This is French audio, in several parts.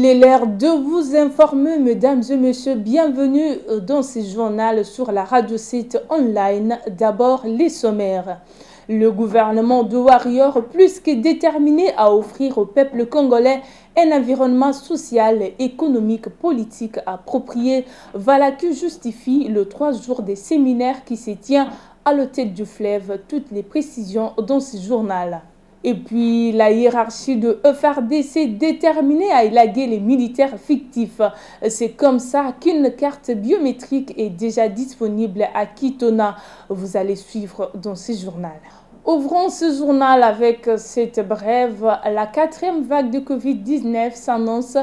Il est l'heure de vous informer, mesdames et messieurs. Bienvenue dans ce journal sur la radio site online. D'abord, les sommaires. Le gouvernement de Warrior, plus que déterminé à offrir au peuple congolais un environnement social, économique, politique approprié, voilà qui justifie le 3 jours de séminaire qui se tient à l'hôtel du Fleuve. Toutes les précisions dans ce journal. Et puis, la hiérarchie de FARDC déterminée à élaguer les militaires fictifs. C'est comme ça qu'une carte biométrique est déjà disponible à Kitona. Vous allez suivre dans ce journal. Ouvrons ce journal avec cette brève. La 4e vague de Covid-19 s'annonce.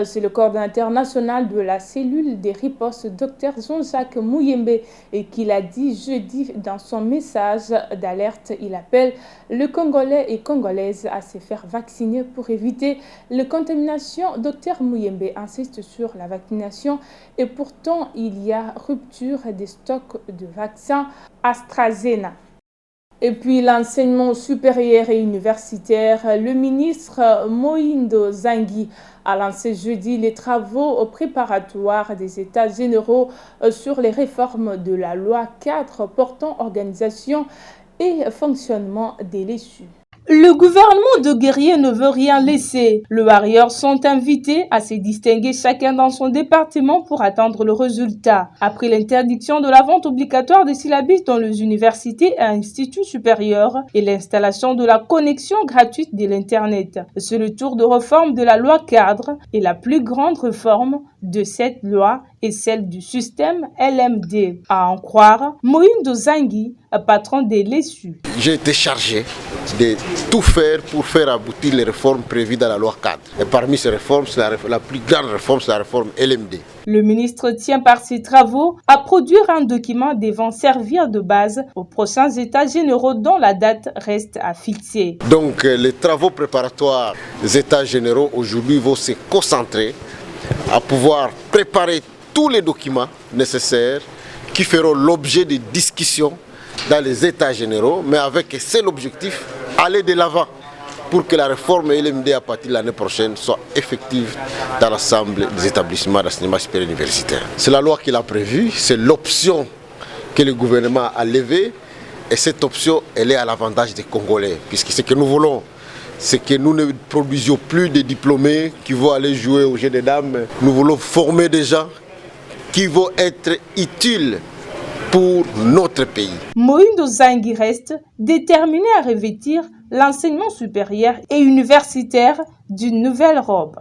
C'est le coordonnateur national de la cellule des ripostes, Dr Jean-Jacques Muyembe, et qui l'a dit jeudi dans son message d'alerte. Il appelle le Congolais et Congolaises à se faire vacciner pour éviter la contamination. Dr Muyembe insiste sur la vaccination et pourtant il y a rupture des stocks de vaccins AstraZeneca. Et puis l'enseignement supérieur et universitaire, le ministre Moïndo Zangui a lancé jeudi les travaux préparatoires des États généraux sur les réformes de la loi 4 portant organisation et fonctionnement des LESU. Le gouvernement de Guerrier ne veut rien laisser. Les Warriors sont invités à se distinguer chacun dans son département pour attendre le résultat. Après l'interdiction de la vente obligatoire des syllabus dans les universités et instituts supérieurs et l'installation de la connexion gratuite de l'Internet. C'est le tour de réforme de la loi cadre et la plus grande réforme de cette loi est celle du système LMD. À en croire, Moïndo Zangui, patron des LESU. J'ai été chargé de tout faire pour faire aboutir les réformes prévues dans la loi cadre. Et parmi ces réformes, la plus grande réforme, c'est la réforme LMD. Le ministre tient par ses travaux à produire un document devant servir de base aux prochains états généraux dont la date reste à fixer. Donc les travaux préparatoires des états généraux aujourd'hui vont se concentrer à pouvoir préparer tous les documents nécessaires qui feront l'objet de discussions dans les états généraux, mais avec un seul objectif, aller de l'avant pour que la réforme LMD à partir de l'année prochaine soit effective dans l'ensemble des établissements d'enseignement supérieur universitaire. C'est la loi qu'il a prévue, c'est l'option que le gouvernement a levée et cette option, elle est à l'avantage des Congolais, puisque ce que nous voulons, c'est que nous ne produisions plus de diplômés qui vont aller jouer au jeu des dames. Nous voulons former des gens qui vont être utiles pour notre pays. Moïndo Zangui reste déterminé à revêtir l'enseignement supérieur et universitaire d'une nouvelle robe.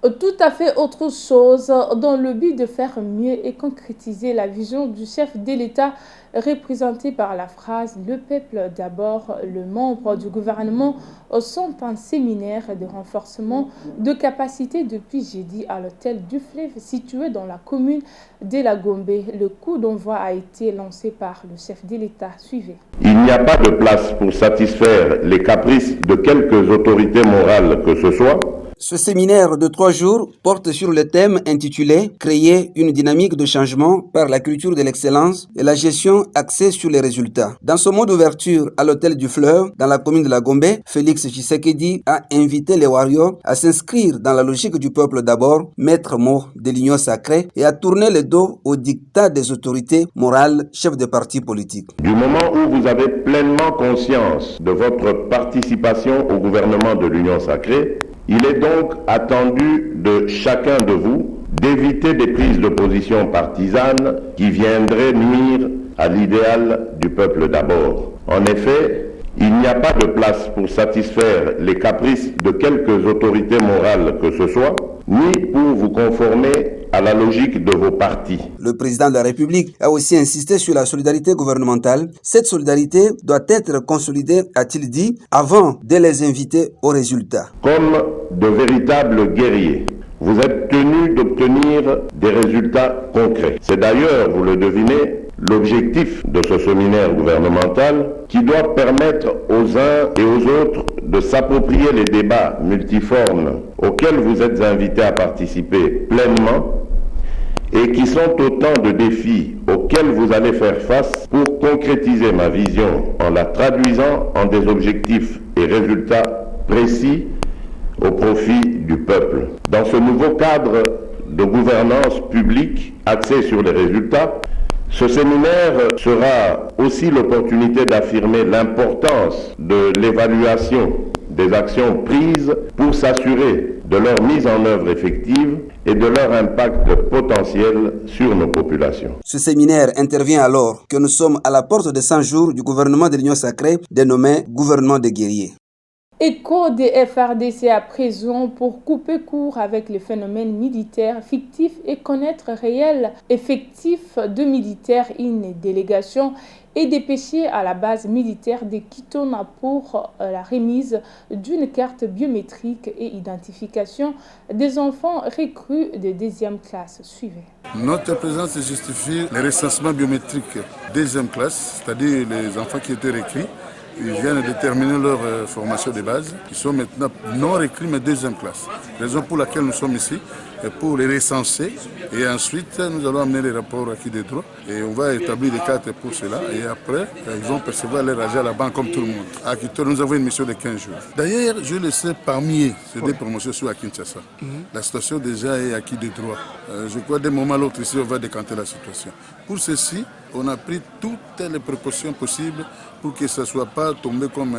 Tout à fait autre chose dans le but de faire mieux et concrétiser la vision du chef de l'État représentée par la phrase « Le peuple d'abord », les membres du gouvernement sont en séminaire de renforcement de capacité depuis jeudi à l'hôtel du Fleuve situé dans la commune de la Gombe. Le coup d'envoi a été lancé par le chef de l'État. Suivez. Il n'y a pas de place pour satisfaire les caprices de quelques autorités morales que ce soit. Ce séminaire de 3 jours porte sur le thème intitulé « Créer une dynamique de changement par la culture de l'excellence et la gestion axée sur les résultats ». Dans son mot d'ouverture à l'hôtel du Fleuve, dans la commune de la Gombe, Félix Tshisekedi a invité les Warriors à s'inscrire dans la logique du peuple d'abord, maître mot de l'union sacrée, et à tourner le dos au diktat des autorités morales, chefs de partis politiques. Du moment où vous avez pleinement conscience de votre participation au gouvernement de l'union sacrée, il est donc attendu de chacun de vous d'éviter des prises de position partisanes qui viendraient nuire à l'idéal du peuple d'abord. En effet, il n'y a pas de place pour satisfaire les caprices de quelques autorités morales que ce soit, ni pour vous conformer à la logique de vos partis. Le président de la République a aussi insisté sur la solidarité gouvernementale. Cette solidarité doit être consolidée, a-t-il dit, avant de les inviter aux résultats. Comme de véritables guerriers, vous êtes tenus d'obtenir des résultats concrets. C'est d'ailleurs, vous le devinez, l'objectif de ce séminaire gouvernemental qui doit permettre aux uns et aux autres de s'approprier les débats multiformes auxquels vous êtes invités à participer pleinement et qui sont autant de défis auxquels vous allez faire face pour concrétiser ma vision en la traduisant en des objectifs et résultats précis au profit du peuple. Dans ce nouveau cadre de gouvernance publique axée sur les résultats, ce séminaire sera aussi l'opportunité d'affirmer l'importance de l'évaluation des actions prises pour s'assurer de leur mise en œuvre effective et de leur impact potentiel sur nos populations. Ce séminaire intervient alors que nous sommes à la porte des 100 jours du gouvernement de l'Union sacrée dénommé gouvernement des guerriers. Écho des FRDC à présent pour couper court avec le phénomène militaire fictif et connaître réel effectif de militaires. Une délégation est dépêchée à la base militaire de Kitona pour la remise d'une carte biométrique et identification des enfants recrues de deuxième classe. Suivez. Notre présence justifie le recensement biométrique deuxième classe, c'est-à-dire les enfants qui étaient recrues. Ils viennent de terminer leur formation de base. Ils sont maintenant non recrues mais deuxième classe. Raison pour laquelle nous sommes ici, pour les recenser. Et ensuite, nous allons amener les rapports acquis des droits. Et on va établir des cartes pour cela. Et après, ils vont percevoir leur argent à la banque comme tout le monde. À Kitona, nous avons une mission de 15 jours. D'ailleurs, je le sais parmi ces deux promotions sur Kinshasa. La situation déjà est acquis des droits. Je crois d'un moment à l'autre ici, on va décanter la situation. Pour ceci, on a pris toutes les précautions possibles pour que ça ne soit pas tombé comme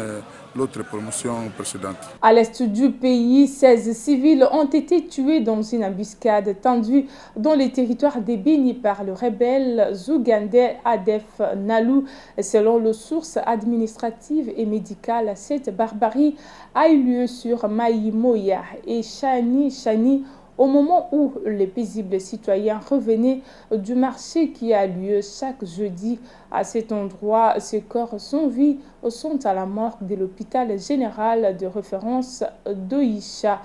l'autre promotion précédente. À l'est du pays, 16 civils ont été tués dans une embuscade tendue dans les territoires de Béni par le rebelle Zougandais Adef Nalou. Selon les sources administratives et médicales, cette barbarie a eu lieu sur Maïmoya et Chani au moment où les paisibles citoyens revenaient du marché qui a lieu chaque jeudi. À cet endroit, ces corps sans vie sont à la morgue de l'hôpital général de référence d'Oïcha,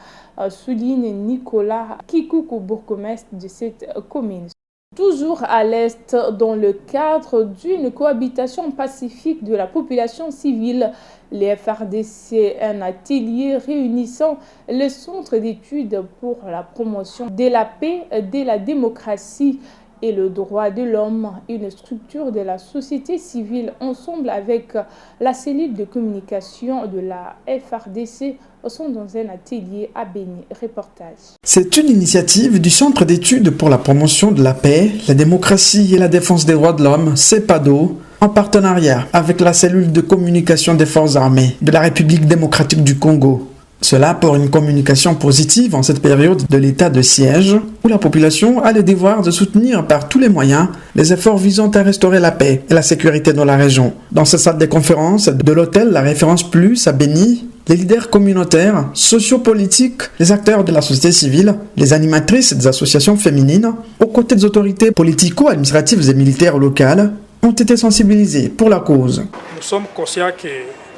souligne Nicolas Kikuku, bourgmestre de cette commune. Toujours à l'Est, dans le cadre d'une cohabitation pacifique de la population civile, les FRDC, un atelier réunissant le Centre d'études pour la promotion de la paix, de la démocratie et le droit de l'homme, une structure de la société civile, ensemble avec la cellule de communication de la FRDC, sont dans un atelier à Béni. Reportage. C'est une initiative du Centre d'études pour la promotion de la paix, la démocratie et la défense des droits de l'homme, CEPADO, en partenariat avec la cellule de communication des forces armées de la République démocratique du Congo. Cela pour une communication positive en cette période de l'état de siège, où la population a le devoir de soutenir par tous les moyens les efforts visant à restaurer la paix et la sécurité dans la région. Dans cette salle de conférence de l'hôtel La Référence Plus à Béni, les leaders communautaires, sociopolitiques, les acteurs de la société civile, les animatrices des associations féminines, aux côtés des autorités politico-administratives et militaires locales, ont été sensibilisés pour la cause. Nous sommes conscients que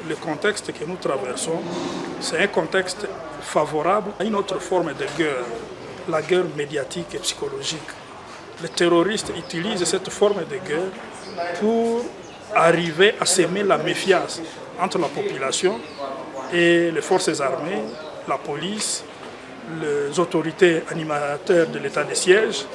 le contexte que nous traversons, c'est un contexte favorable à une autre forme de guerre, la guerre médiatique et psychologique. Les terroristes utilisent cette forme de guerre pour arriver à semer la méfiance entre la population et les forces armées, la police, les autorités animateurs de l'état de siège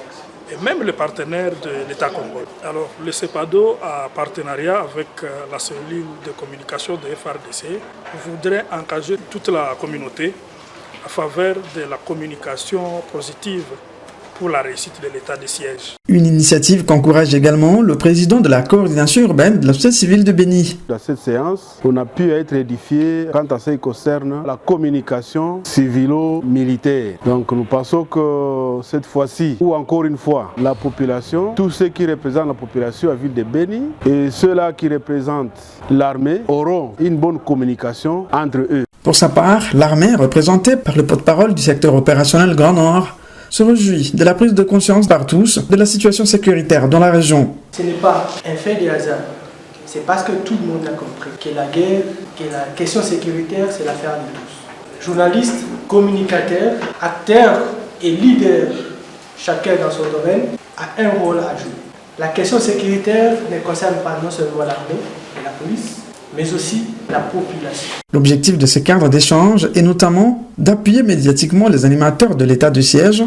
et même les partenaires de l'État congolais. Alors le CEPADO, en partenariat avec la cellule de communication de FRDC, voudrait engager toute la communauté en faveur de la communication positive pour la réussite de l'état de siège. Une initiative qu'encourage également le président de la coordination urbaine de la société civile de Béni. Dans cette séance, on a pu être édifié quant à ce qui concerne la communication civilo-militaire. Donc nous pensons que cette fois-ci, ou encore une fois, la population, tous ceux qui représentent la population à la ville de Béni et ceux-là qui représentent l'armée auront une bonne communication entre eux. Pour sa part, l'armée, représentée par le porte-parole du secteur opérationnel Grand Nord, se réjouit de la prise de conscience par tous de la situation sécuritaire dans la région. Ce n'est pas un fait de hasard. C'est parce que tout le monde a compris que la guerre, que la question sécuritaire, c'est l'affaire de tous. Journalistes, communicateurs, acteurs et leaders, chacun dans son domaine, a un rôle à jouer. La question sécuritaire ne concerne pas non seulement l'armée et la police, mais aussi la population. L'objectif de ce cadre d'échange est notamment d'appuyer médiatiquement les animateurs de l'état de siège,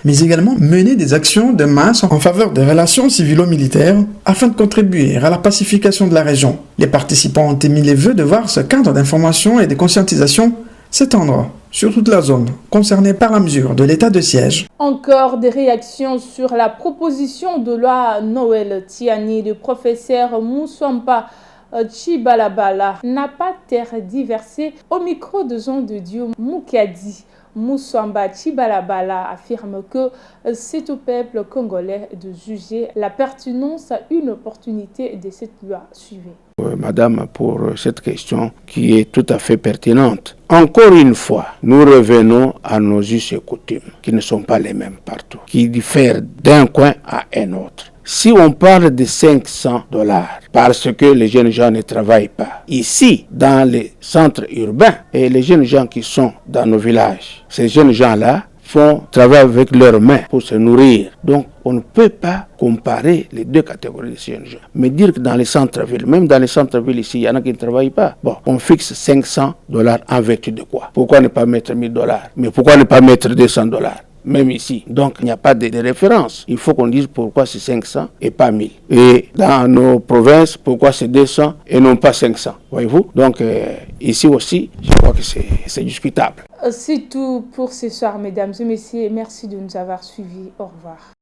mais également mener des actions de masse en faveur des relations civilo-militaires afin de contribuer à la pacification de la région. Les participants ont émis les vœux de voir ce cadre d'information et de conscientisation s'étendre sur toute la zone concernée par la mesure de l'état de siège. Encore des réactions sur la proposition de loi Noël Tiani du professeur Moussamba Chibalabala n'a pas tergiversé au micro de Jean de Dieu Moukadi. Moussamba Chibalabala affirme que c'est au peuple congolais de juger la pertinence à une opportunité de cette loi. Suivez. Madame, pour cette question qui est tout à fait pertinente. Encore une fois, nous revenons à nos us et coutumes, qui ne sont pas les mêmes partout, qui diffèrent d'un coin à un autre. Si on parle de $500 parce que les jeunes gens ne travaillent pas, ici, dans les centres urbains, et les jeunes gens qui sont dans nos villages, ces jeunes gens-là travaillent avec leurs mains pour se nourrir. Donc, on ne peut pas comparer les deux catégories de jeunes gens. Mais dire que dans les centres-villes, même dans les centres-villes ici, il y en a qui ne travaillent pas. Bon, on fixe $500 en vertu de quoi? Pourquoi ne pas mettre $1000? Mais pourquoi ne pas mettre $200? Même ici. Donc, il n'y a pas de référence. Il faut qu'on dise pourquoi c'est 500 et pas 1000. Et dans nos provinces, pourquoi c'est 200 et non pas 500. Voyez-vous? Donc, ici aussi, je crois que c'est discutable. C'est tout pour ce soir, mesdames et messieurs. Merci de nous avoir suivis. Au revoir.